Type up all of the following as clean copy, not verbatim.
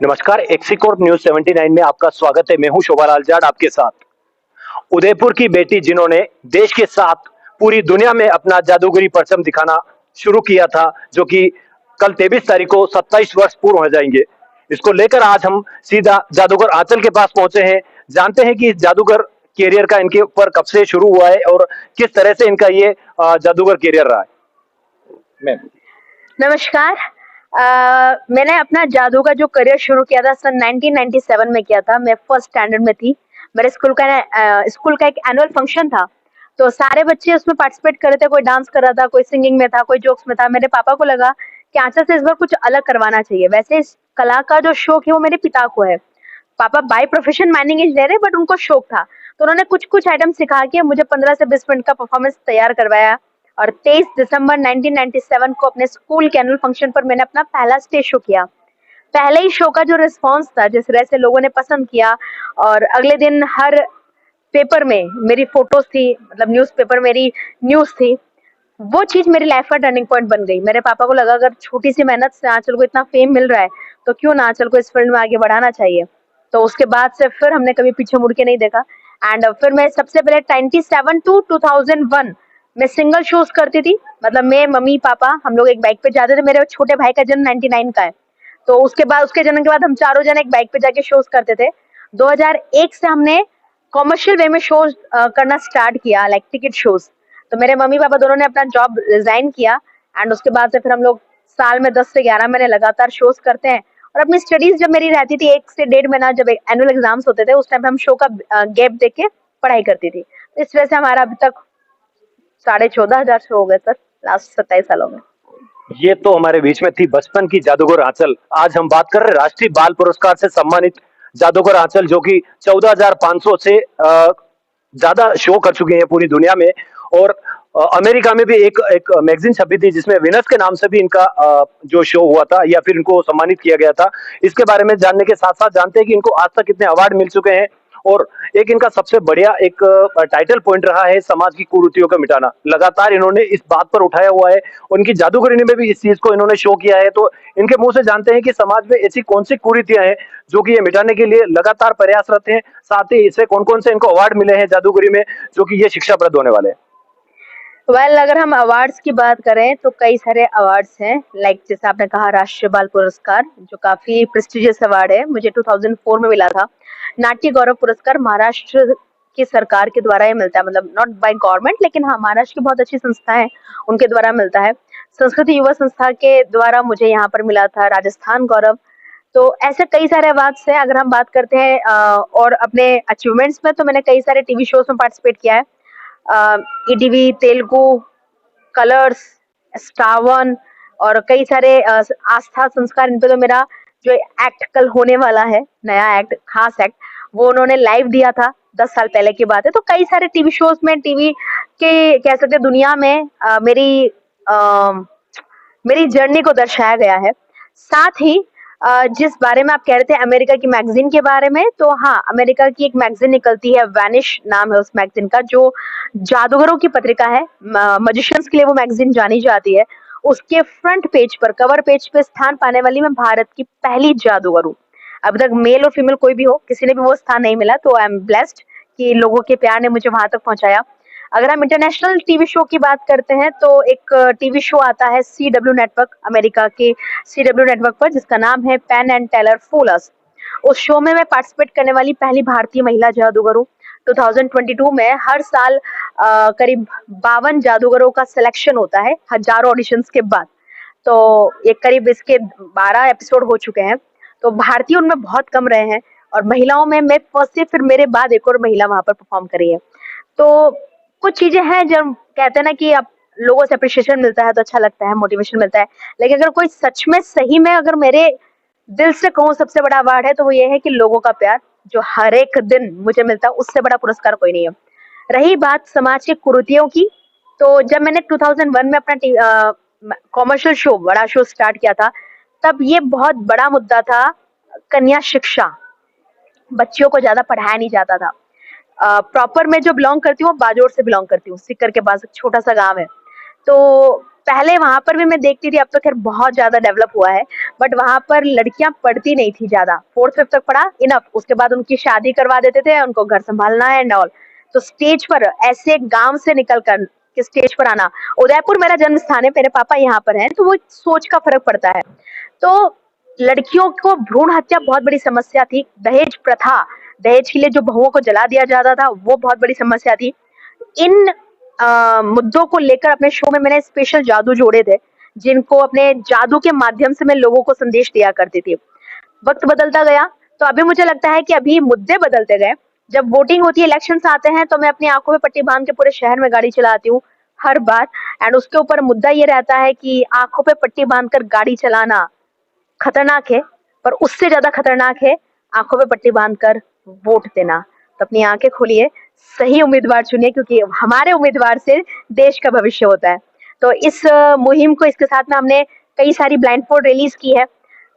नमस्कार, एक्सिकॉर्प न्यूज 79 में आपका स्वागत है। मैं हूं शोभालाल जाट आपके साथ। उदयपुर की बेटी जिन्होंने देश के साथ पूरी दुनिया में अपना जादूगरी परचम दिखाना शुरू किया था, जो कि कल 23 तारीख को 27 वर्ष पूर्ण हो जाएंगे। इसको लेकर आज हम सीधा जादूगर आंचल के पास पहुंचे हैं। जानते हैं कि इस जादूगर कैरियर का इनके ऊपर कब से शुरू हुआ है और किस तरह से इनका ये जादूगर कैरियर रहा है। मैम, नमस्कार। मैंने अपना जादू का जो करियर शुरू किया था सन 1997 में किया था। मैं फर्स्ट स्टैंडर्ड में थी। मेरे स्कूल का एक एनुअल फंक्शन था, तो सारे बच्चे उसमें पार्टिसिपेट कर रहे थे। कोई डांस कर रहा था, कोई सिंगिंग में था, कोई जोक्स में था। मेरे पापा को लगा कि आंचल से इस बार कुछ अलग करवाना चाहिए। वैसे इस कला का जो शौक है वो मेरे पिता को है। पापा बाय प्रोफेशन माइनिंग इंजीनियर है, बट उनको शौक था, तो उन्होंने कुछ कुछ आइटम सिखा के मुझे 15 से 20 मिनट का परफॉर्मेंस तैयार करवाया। और 23 दिसंबर 1997 को अपने स्कूल के एनुअल फंक्शन पर मैंने अपना पहला स्टेज शो किया। पहले ही शो का जो रिस्पांस था, जिस तरह से लोगों ने पसंद किया, और अगले दिन हर पेपर में मेरी फोटोज थी, मतलब न्यूज़पेपर मेरी न्यूज़ थी। वो चीज़ मेरी लाइफ का टर्निंग पॉइंट बन गई। मेरे पापा को लगा अगर छोटी सी मेहनत से आंचल को इतना फेम मिल रहा है, तो क्यों ना आंचल को इस फील्ड में आगे बढ़ाना चाहिए। तो उसके बाद से फिर हमने कभी पीछे मुड़ के नहीं देखा। एंड फिर मैं सबसे पहले 97 टू 2001 मैं सिंगल शोज करती थी। मतलब मैं, मम्मी, पापा, हम लोग एक बाइक पे जाते थे। मेरे छोटे भाई का जन्म 99 का है, तो उसके जन्म के बाद हम चारों जन एक बाइक पे जाके शोज करते थे। 2001 से हमने कॉमर्शियल वे में शोज करना स्टार्ट किया, लाइक टिकट शोज। तो मेरे मम्मी पापा दोनों ने अपना जॉब रिजाइन किया, एंड उसके बाद से फिर हम लोग साल में 10 से 11 महीने लगातार शोज करते हैं। और अपनी स्टडीज जब मेरी रहती थी 1 से 1.5 महीना, जब एनुअल एग्जाम्स होते थे, उस टाइम पे हम शो का गैप देख के पढ़ाई करती थी। तो इस वजह से हमारा अभी तक 14,500 शो हो गए सर, लास्ट 27 सालों में। ये तो हमारे बीच में थी बचपन की जादूगर आंचल। आज हम बात कर रहे हैं राष्ट्रीय बाल पुरस्कार से सम्मानित जादूगर आंचल, जो कि 14,500 से ज्यादा शो कर चुके हैं पूरी दुनिया में। और अमेरिका में भी एक एक मैगजीन छपी थी जिसमें विनस के नाम से भी इनका जो शो हुआ था या फिर इनको सम्मानित किया गया था। इसके बारे में जानने के साथ साथ जानते हैं कि इनको आज तक कितने अवार्ड मिल चुके हैं। और एक इनका सबसे बढ़िया एक टाइटल पॉइंट रहा है समाज की कुरीतियों का मिटाना। लगातार इन्होंने इस बात पर उठाया हुआ है। उनकी जादूगरनी में भी इस चीज को इन्होंने शो किया है। तो इनके मुंह से जानते हैं कि समाज में ऐसी कौन सी कुरीतियां हैं जो कि ये मिटाने के लिए लगातार प्रयासरत हैं। साथ ही इससे कौन कौन से इनको अवार्ड मिले हैं जादूगरी में, जो कि ये शिक्षाप्रद होने वाले हैं। अगर हम अवार्ड्स की बात करें तो कई सारे अवार्ड्स हैं। लाइक जैसे आपने कहा, राष्ट्रीय बाल पुरस्कार, जो काफी प्रेस्टिजियस अवार्ड है, मुझे 2004 में मिला था। नाट्य गौरव पुरस्कार महाराष्ट्र की सरकार के द्वारा ये मिलता है, मतलब नॉट बाय गवर्नमेंट, लेकिन हाँ, महाराष्ट्र की बहुत अच्छी संस्था है, उनके द्वारा मिलता है। संस्कृति युवा संस्था के द्वारा मुझे यहाँ पर मिला था राजस्थान गौरव। तो ऐसे कई सारे अवार्ड्स हैं। अगर हम बात करते हैं और अपने अचीवमेंट्स में, तो मैंने कई सारे टीवी शोज में पार्टिसिपेट किया है। ETV, Telugu, colours, star one, और कई सारे आस्था संस्कार, इन पे तो मेरा जो एक्ट कल होने वाला है, नया एक्ट, खास एक्ट, वो उन्होंने लाइव दिया था। 10 साल पहले की बात है। तो कई सारे टीवी शोज में, टीवी के कह सकते हैं दुनिया में मेरी जर्नी को दर्शाया गया है। साथ ही जिस बारे में आप कह रहे थे अमेरिका की मैगजीन के बारे में, तो हाँ, अमेरिका की एक मैगजीन निकलती है, वैनिश नाम है उस मैगजीन का, जो जादूगरों की पत्रिका है। मजिशियंस के लिए वो मैगजीन जानी जाती है। उसके फ्रंट पेज पर, कवर पेज पे स्थान पाने वाली मैं भारत की पहली जादूगर हूँ। अभी तक मेल और फीमेल कोई भी हो, किसी ने भी वो स्थान नहीं मिला, तो आई एम ब्लेस्ड कि लोगों के प्यार ने मुझे वहां तक पहुंचाया। अगर हम इंटरनेशनल टीवी शो की बात करते हैं, तो एक टीवी शो आता है CW नेटवर्क, अमेरिका के CW नेटवर्क पर, जिसका नाम है पेन एंड टेलर फूल अस। उस शो में मैं पार्टिसिपेट करने वाली पहली भारतीय महिला जादूगर हूँ। 2022 में हर साल करीब 52 जादूगरों का सिलेक्शन होता है, हजारों ऑडिशंस के बाद। तो ये करीब इसके 12 एपिसोड हो चुके हैं। तो भारतीय उनमें बहुत कम रहे हैं, और महिलाओं में मैं फर्स्ट थी, फिर मेरे बाद एक और महिला वहां पर परफॉर्म करी है। तो कुछ चीजें हैं जब कहते हैं ना कि आप लोगों से अप्रिशिएशन मिलता है तो अच्छा लगता है, मोटिवेशन मिलता है। लेकिन अगर कोई सच में सही में अगर मेरे दिल से कहूँ सबसे बड़ा अवार्ड है, तो वो ये है कि लोगों का प्यार जो हर एक दिन मुझे मिलता है, उससे बड़ा पुरस्कार कोई नहीं है। रही बात समाज की कुरीतियों की, तो जब मैंने 2001 में अपना कॉमर्शियल शो, बड़ा शो स्टार्ट किया था, तब ये बहुत बड़ा मुद्दा था, कन्या शिक्षा। बच्चियों को ज्यादा पढ़ाया नहीं जाता था। प्रॉपर मैं जो बिलोंग करती हूँ, बाजोर से बिलोंग करती हूँ, सिक्कर के पास एक छोटा सा गांव है। तो पहले वहां पर भी मैं देखती थी, अब तो खैर बहुत ज्यादा डेवलप हुआ है, बट वहां पर लड़कियां पढ़ती नहीं थी ज्यादा, फोर्थ फिफ्थ तक पढ़ा इनफ, उसके बाद उनकी शादी करवा देते थे, उनको घर संभालना है एंड ऑल। तो स्टेज पर ऐसे गांव से निकल कर कि स्टेज पर आना, उदयपुर मेरा जन्म स्थान है, मेरे पापा यहाँ पर हैं, तो वो सोच का फर्क पड़ता है। तो लड़कियों को भ्रूण हत्या बहुत बड़ी समस्या थी, दहेज प्रथा, दहेज के लिए जो बहुओं को जला दिया जाता था, वो बहुत बड़ी समस्या थी। इन मुद्दों को लेकर अपने शो में मैंने स्पेशल जादू जोड़े थे, जिनको अपने जादू के माध्यम से मैं लोगों को संदेश दिया करती थी। वक्त बदलता गया, तो अभी मुझे लगता है कि अभी मुद्दे बदलते गए। जब वोटिंग होती है, इलेक्शंस आते हैं, तो मैं अपनी आंखों में पट्टी बांध के पूरे शहर में गाड़ी चलाती हूँ हर बार। एंड उसके ऊपर मुद्दा ये रहता है कि आंखों पे पट्टी बांधकर गाड़ी चलाना खतरनाक है, पर उससे ज्यादा खतरनाक है आंखों पे पट्टी बांधकर वोट देना। तो अपनी आंखें खोलिए, सही उम्मीदवार चुनिए, क्योंकि हमारे उम्मीदवार से देश का भविष्य होता है। तो इस मुहिम को, इसके साथ में हमने कई सारी ब्लाइंड फोल्ड रिलीज की है,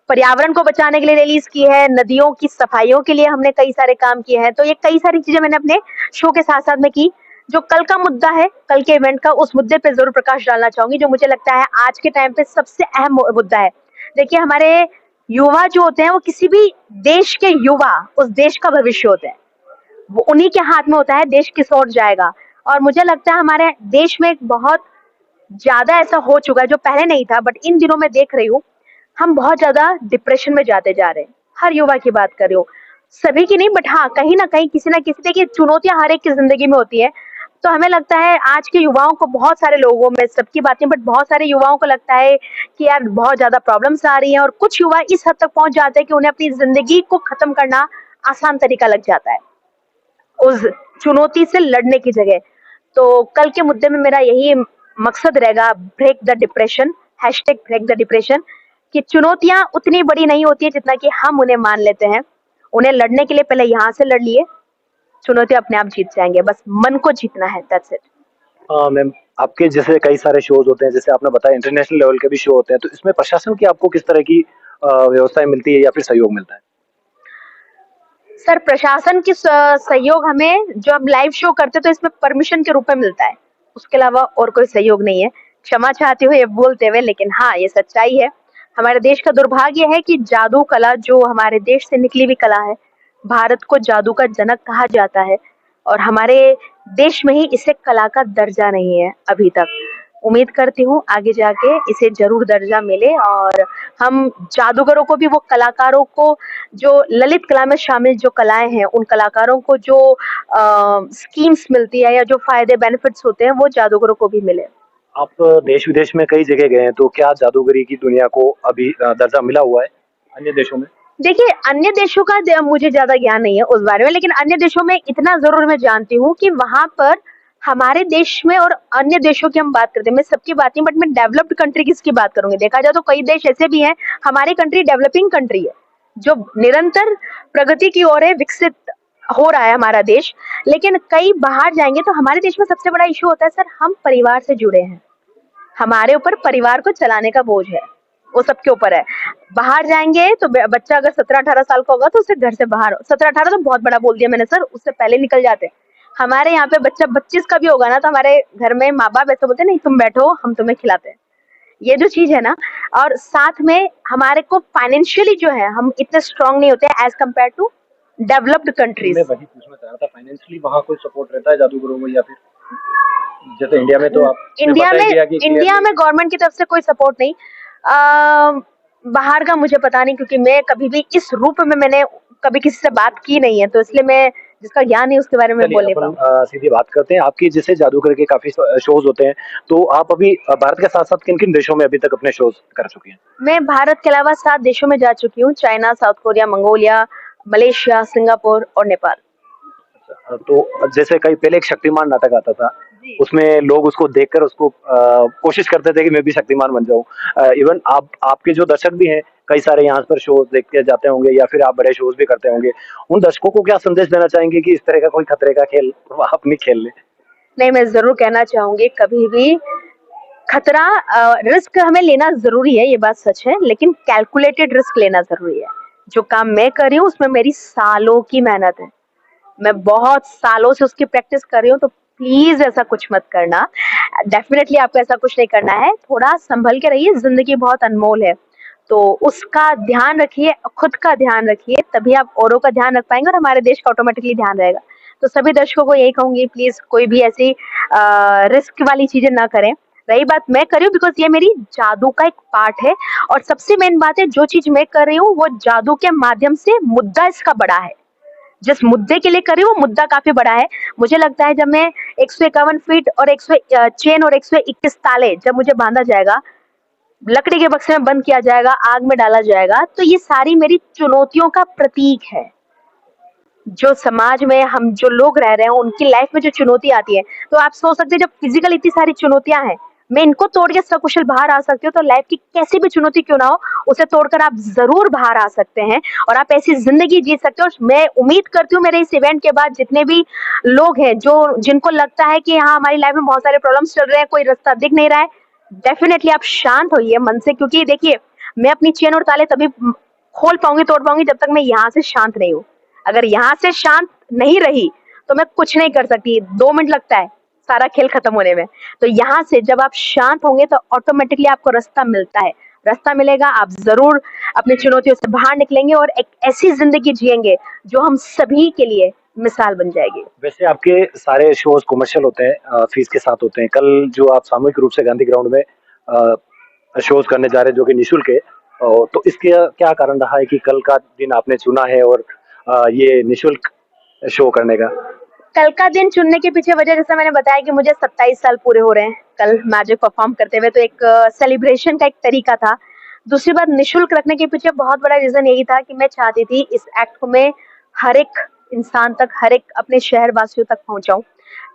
पर्यावरण को बचाने के लिए रिलीज की है, नदियों की सफाइयों के लिए हमने कई सारे काम किए हैं। तो ये कई सारी चीजें मैंने अपने शो के साथ साथ में की। जो कल का मुद्दा है, कल के इवेंट का, उस मुद्दे पे जरूर प्रकाश डालना चाहूंगी, जो मुझे लगता है आज के टाइम पे सबसे अहम मुद्दा है। देखिए, हमारे युवा जो होते हैं, वो किसी भी देश के युवा उस देश का भविष्य होते हैं, वो उन्हीं के हाथ में होता है देश किस ओर जाएगा। और मुझे लगता है हमारे देश में बहुत ज्यादा ऐसा हो चुका है, जो पहले नहीं था, बट इन दिनों में देख रही हूँ, हम बहुत ज्यादा डिप्रेशन में जाते जा रहे हैं। हर युवा की बात कर रही हूँ, सभी की नहीं, बट हाँ, कहीं ना कहीं किसी ना किसी, देखिए चुनौतियां हर एक की जिंदगी में होती है। तो हमें लगता है आज के युवाओं को, बहुत सारे लोगों में, सबकी बातें, बट बहुत सारे युवाओं को लगता है कि यार बहुत ज्यादा प्रॉब्लम्स आ रही हैं, और कुछ युवा इस हद तक पहुंच जाते हैं कि उन्हें अपनी जिंदगी को खत्म करना आसान तरीका लग जाता है उस चुनौती से लड़ने की जगह। तो कल के मुद्दे में मेरा यही मकसद रहेगा, break the depression, hashtag break the depression, कि चुनौतियां उतनी बड़ी नहीं होती है जितना कि हम उन्हें मान लेते हैं। उन्हें लड़ने के लिए पहले यहाँ से लड़ लिए, चुनौतियां अपने आप जीत जाएंगे, बस मन को जीतना है, दैट्स इट। मैम, आपके जैसे कई सारे शोज होते हैं, जैसे आपने बताया इंटरनेशनल लेवल के भी शो होते हैं, तो इसमें प्रशासन की आपको किस तरह की व्यवस्थाएं मिलती है या फिर सहयोग मिलता है? सर, प्रशासन की सहयोग हमें, जो हम लाइव शो करते तो इसमें परमिशन के रूप में मिलता है, उसके अलावा और कोई सहयोग नहीं है। क्षमा चाहती हूँ ये बोलते हुए, लेकिन हाँ, ये सच्चाई है। हमारे देश का दुर्भाग्य है कि जादू कला, जो हमारे देश से निकली हुई कला है, भारत को जादू का जनक कहा जाता है, और हमारे देश में ही इसे कला का दर्जा नहीं है अभी तक। उम्मीद करती हूँ आगे जाके इसे जरूर दर्जा मिले, और हम जादूगरों को भी, वो कलाकारों को जो ललित कला में शामिल जो कलाएं हैं, उन कलाकारों को जो स्कीम्स मिलती है या जो फायदे बेनिफिट्स होते हैं, वो जादूगरों को भी मिले। आप देश विदेश में कई जगह गए हैं, तो क्या जादूगरी की दुनिया को अभी दर्जा मिला हुआ है अन्य देशों में? देखिए, अन्य देशों का मुझे ज्यादा ज्ञान नहीं है उस बारे में, लेकिन अन्य देशों में इतना जरूर मैं जानती हूँ कि वहां पर हमारे देश में, और अन्य देशों की हम बात करते हैं, मैं सबकी बात नहीं, बट मैं डेवलप्ड कंट्री किसकी बात करूंगी, देखा जाए तो कई देश ऐसे भी हैं, हमारी कंट्री डेवलपिंग कंट्री है, जो निरंतर प्रगति की ओर है, विकसित हो रहा है हमारा देश। लेकिन कई बाहर जाएंगे तो हमारे देश में सबसे बड़ा इशू होता है, सर, हम परिवार से जुड़े हैं, हमारे ऊपर परिवार को चलाने का बोझ है, वो सबके ऊपर है। बाहर जाएंगे तो बच्चा अगर 17-18 साल का होगा तो उसे घर से बाहर, 17-18 तो बहुत बड़ा बोल दिया मैंने सर, उससे पहले निकल जाते हैं। हमारे यहाँ पे बच्चा 25 का भी होगा ना, तो हमारे घर में माँ बाप ऐसे बोलते हैं, नहीं तुम बैठो, हम तुम्हें खिलाते हैं। ये जो चीज है ना, और साथ में हमारे को फाइनेंशियली जो है, हम इतने स्ट्रांग नहीं होते as compared to developed countries. मैं वही पूछना चाह रहा था, फाइनेंशियली वहाँ कोई सपोर्ट रहता है जादूगरों को, या फिर जैसे इंडिया में तो आप इंडिया में गवर्नमेंट की तरफ से कोई सपोर्ट नहीं। बाहर का मुझे पता नहीं, क्योंकि मैं कभी भी इस रूप में मैंने कभी किसी से बात की नहीं है, तो इसलिए मैं, जिसका ज्ञान नहीं उसके बारे में बोल नहीं पाऊँ। सीधी बात करते हैं, आपकी जैसे जादूगर के काफी शोज होते हैं, तो आप अभी भारत के साथ साथ किन किन देशों में अभी तक अपने शोज कर चुकी हैं? मैं भारत के अलावा 7 देशों में जा चुकी हूँ, China, south Korea, Mongolia, Malaysia, Singapore और नेपाल। तो जैसे कई पहले एक शक्तिमान नाटक आता था, उसमें लोग उसको देखकर उसको कोशिश करते थे कि मैं भी शक्तिमान बन जाऊं। इवन आपके जो दर्शक भी हैं, कई सारे यहाँ पर शोज देखते जाते होंगे, या फिर आप बड़े शोज भी करते होंगे, उन दर्शकों को क्या संदेश देना चाहेंगे कि इस तरह का कोई खतरे का खेल आप नहीं खेल ले? नहीं, मैं जरूर कहना चाहूंगी, कभी भी खतरा, रिस्क हमें लेना जरूरी है, ये बात सच है, लेकिन कैलकुलेटेड रिस्क लेना जरूरी है। जो काम मैं कर रही हूँ उसमें मेरी सालों की मेहनत है, मैं बहुत सालों से उसकी प्रैक्टिस कर रही हूँ, तो प्लीज ऐसा कुछ मत करना। डेफिनेटली आपको ऐसा कुछ नहीं करना है, थोड़ा संभल के रहिए, जिंदगी बहुत अनमोल है, तो उसका ध्यान रखिए, खुद का ध्यान रखिए, तभी आप औरों का ध्यान रख पाएंगे और हमारे देश का ऑटोमेटिकली ध्यान रहेगा। तो सभी दर्शकों को यही कहूंगी, प्लीज कोई भी ऐसी रिस्क वाली चीजें ना करें। रही बात मैं कर रही हूँ बिकॉज ये मेरी जादू का एक पार्ट है, और सबसे मेन बात है, जो चीज मैं कर रही हूँ वो जादू के माध्यम से मुद्दा इसका बड़ा है। जिस मुद्दे के लिए कर रही हूँ वो मुद्दा काफी बड़ा है। मुझे लगता है जब मैं 151 फीट और 100 चेन और 121 ताले जब मुझे बांधा जाएगा, लकड़ी के बक्से में बंद किया जाएगा, आग में डाला जाएगा, तो ये सारी मेरी चुनौतियों का प्रतीक है। जो समाज में हम जो लोग रह रहे हैं उनकी लाइफ में जो चुनौती आती है, तो आप सोच सकते हैं जब फिजिकल इतनी सारी चुनौतियां हैं, मैं इनको तोड़ के सकुशल बाहर आ सकती हूँ, तो लाइफ की कैसी भी चुनौती क्यों ना हो, उसे तोड़कर आप जरूर बाहर आ सकते हैं और आप ऐसी जिंदगी जी सकते हो। और मैं उम्मीद करती हूँ मेरे इस इवेंट के बाद जितने भी लोग हैं जो जिनको लगता है कि हाँ हमारी लाइफ में बहुत सारे प्रॉब्लम्स चल रहे हैं, कोई रास्ता दिख नहीं रहा है, डेफिनेटली आप शांत होइए मन से, क्योंकि देखिए मैं अपनी चेन और ताले तभी खोल पाऊंगी, तोड़ पाऊंगी जब तक मैं यहाँ से शांत नहीं हूँ। अगर यहाँ से शांत नहीं रही तो मैं कुछ नहीं कर सकती। 2 मिनट लगता है सारा खेल खत्म होने में। तो यहाँ से जब आप शांत होंगे तो ऑटोमेटिकली आपको रास्ता मिलता है, रास्ता मिलेगा, आप जरूर अपनी चुनौतियों से बाहर निकलेंगे और एक ऐसी जिंदगी जिएंगे जो हम सभी के लिए मिसाल बन जाएगी। वैसे आपके सारे शोज कमर्शियल होते हैं, फीस के साथ होते हैं। कल जो आप सामूहिक रूप से गांधी ग्राउंड में शोज करने जा रहे हैं जो कि निशुल्क है, तो इसके क्या कारण रहा है कि कल का दिन आपने चुना है और ये निशुल्क शो करने का? कल का दिन चुनने के पीछे वजह, जैसा मैंने बताया कि मुझे 27 साल पूरे हो रहे हैं कल मैजिक परफॉर्म करते हुए, तो एक सेलिब्रेशन का एक तरीका था। दूसरी बात, निशुल्क रखने के पीछे बहुत बड़ा रीजन यही था कि मैं चाहती थी इस एक्ट को मैं हर एक इंसान तक, हर एक अपने शहर वासियों तक पहुंचाऊं।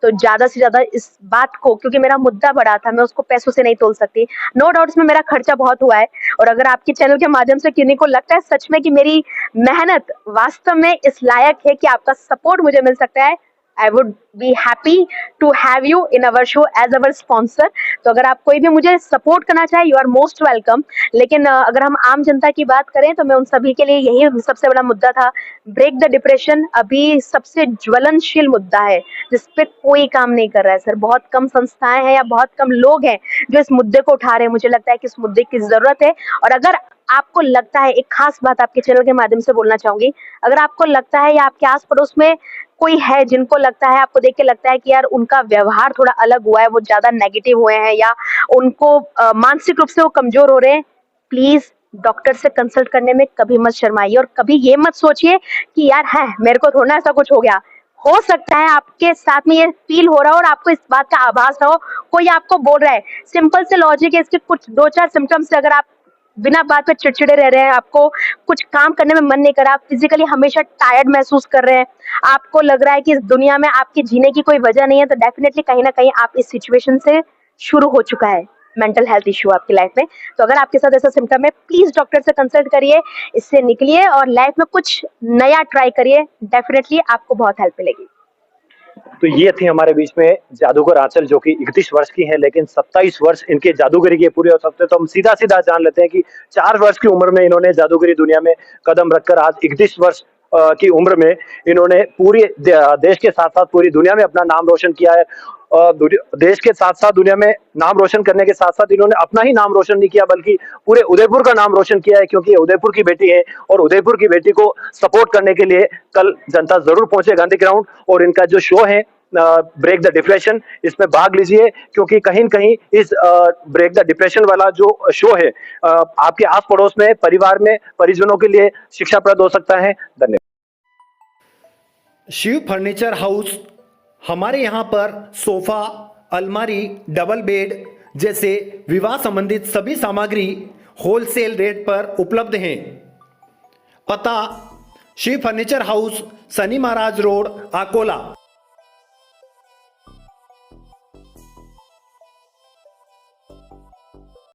तो ज्यादा से ज्यादा इस बात को, क्योंकि मेरा मुद्दा बड़ा था, मैं उसको पैसों से नहीं तोल सकती। नो डाउट इसमें मेरा खर्चा बहुत हुआ है, और अगर आपके चैनल के माध्यम से किन्हीं को लगता है सच में कि मेरी मेहनत वास्तव में इस लायक है कि आपका सपोर्ट मुझे मिल सकता है, I would be happy to have you in our show as our sponsor। तो अगर आप कोई भी मुझे सपोर्ट करना चाहे, यू आर मोस्ट वेलकम। लेकिन अगर हम आम जनता की बात करें तो मैं उन सभी के लिए यही सबसे बड़ा मुद्दा था, ब्रेक द डिप्रेशन। अभी सबसे ज्वलनशील मुद्दा है जिस पे कोई काम नहीं कर रहा है सर। बहुत कम संस्थाएं हैं या बहुत कम लोग हैं जो इस मुद्दे को उठा रहे हैं। मुझे लगता है कि इस मुद्दे की जरूरत है। और अगर आपको लगता है, एक खास बात आपके चैनल के माध्यम से बोलना चाहूंगी, अगर आपको लगता है या आपके आस पड़ोस में कोई है जिनको लगता है, आपको देख के लगता है कि यार उनका व्यवहार थोड़ा अलग हुआ है, वो ज्यादा नेगेटिव हुए हैं या उनको मानसिक रूप से वो कमजोर हो रहे हैं, प्लीज डॉक्टर से कंसल्ट करने में कभी मत शर्माइए और कभी ये मत सोचिए कि यार है मेरे को थोड़ा ऐसा कुछ हो गया। हो सकता है आपके साथ में ये फील हो रहा हो और आपको इस बात का आभास ना हो, कोई आपको बोल रहा है। सिंपल से लॉजिक है, इसके कुछ 2-4 सिम्टम्स से अगर आप बिना बात पे चिड़चिड़े रह रहे हैं, आपको कुछ काम करने में मन नहीं कर रहा, आप फिजिकली हमेशा टायर्ड महसूस कर रहे हैं, आपको लग रहा है कि इस दुनिया में आपके जीने की कोई वजह नहीं है, तो डेफिनेटली कहीं ना कहीं आप इस सिचुएशन से शुरू हो चुका है मेंटल हेल्थ इश्यू आपकी लाइफ में। तो अगर आपके साथ ऐसा सिम्टम है, प्लीज डॉक्टर से कंसल्ट करिए, इससे निकलिए और लाइफ में कुछ नया ट्राई करिए, डेफिनेटली आपको बहुत हेल्प मिलेगी। तो ये थी हमारे बीच में जादूगर आंचल, जो कि 31 वर्ष की है, लेकिन 27 वर्ष इनके जादूगरी के पूरे हो सकते हैं। तो हम सीधा सीधा जान लेते हैं कि 4 वर्ष की उम्र में इन्होंने जादूगरी दुनिया में कदम रखकर आज 31 वर्ष की उम्र में इन्होंने पूरी देश के साथ साथ पूरी दुनिया में अपना नाम रोशन किया है। देश के साथ साथ दुनिया में नाम रोशन करने के साथ साथ इन्होंने अपना ही नाम रोशन नहीं किया, बल्कि पूरे उदयपुर का नाम रोशन किया है, क्योंकि उदयपुर की बेटी है और उदयपुर की बेटी को सपोर्ट करने के लिए कल जनता जरूर पहुंचे गांधी ग्राउंड। और इनका जो शो है ब्रेक द डिप्रेशन, इसमें भाग लीजिए, क्योंकि कहीं न कहीं इस ब्रेक द डिप्रेशन वाला जो शो है आपके आस पड़ोस में, परिवार में, परिजनों के लिए शिक्षाप्रद हो सकता है। धन्यवाद। शिव फर्नीचर हाउस, हमारे यहाँ पर सोफा, अलमारी, डबल बेड जैसे विवाह संबंधित सभी सामग्री होलसेल रेट पर उपलब्ध हैं। पता शिव फर्नीचर हाउस, शनि महाराज रोड, अकोला।